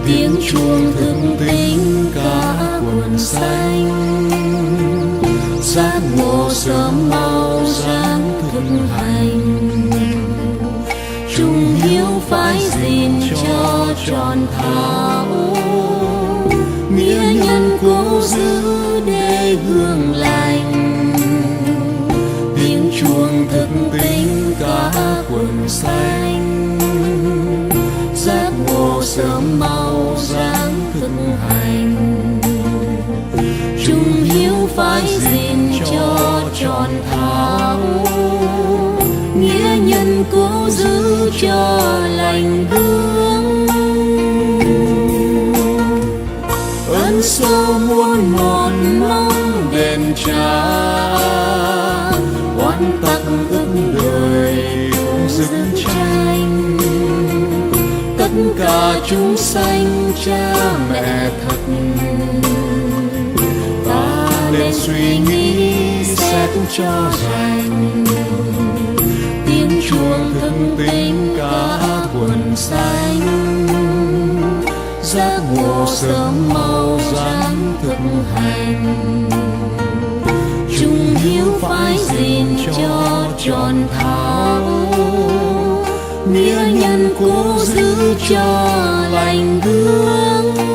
tiếng chuông thức tỉnh cả quần xanh, giác ngộ sớm mau dáng thực hành, trung hiếu phải gìn cho tròn thảo, nghĩa nhân cố giữ để hương lành, tiếng chuông thức tỉnh cả quần xanh, giác ngộ sớm mau dáng thực hành, trung hiếu phải gìn cho tròn thảo, nghĩa nhân cố giữ cho lành hướng, ơn sâu muôn một mong đền trả, oán tắc ức đời không dừng tranh, tất cả chúng sanh cha mẹ thật, ta nên suy nghĩ xét cho rành, tiếng chuông thức tỉnh cả quần xanh, giác ngộ sớm mau dáng thực hành, trung hiếu phải gìn cho tròn thảo, nghĩa nhân cố giữ cho lành hướng.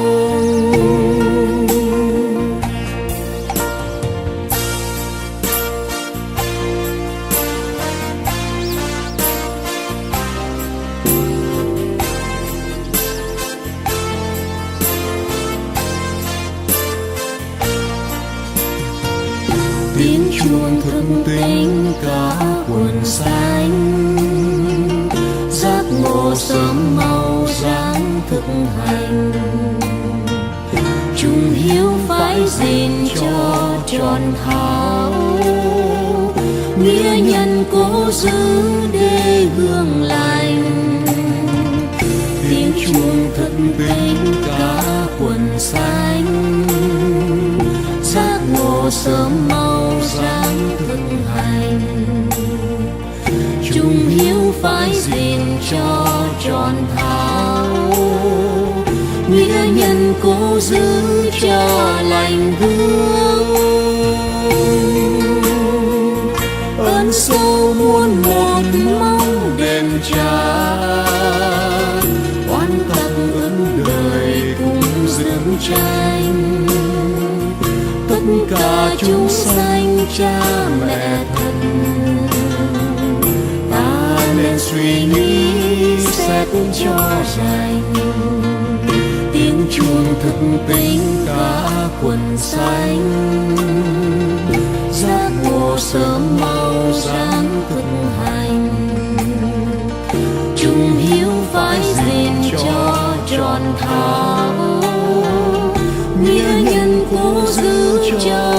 Tiếng chuông thức tỉnh cả quần xanh, giác ngộ sớm mau dáng thực hành, trung hiếu phải gìn cho tròn thảo, nghĩa nhân cố giữ để hương lành, tiếng chuông thức tỉnh cả quần xanh, giác ngộ sớm mau dáng thực hành, trung hiếu phải gìn cho tròn thảo, nghĩa nhân cố giữ cho lành hướng, ơn sâu muôn một mong đền trả, oán tắc ức đời cùng dưỡng tranh, tất cả chúng sanh cha mẹ thân, ta nên suy nghĩ xét cho rành, tiếng chuông thức tỉnh cả quần xanh, giác ngộ sớm mau dáng thực hành, trung hiếu phải gìn cho tròn thảo, nghĩa nhân cố giữ cho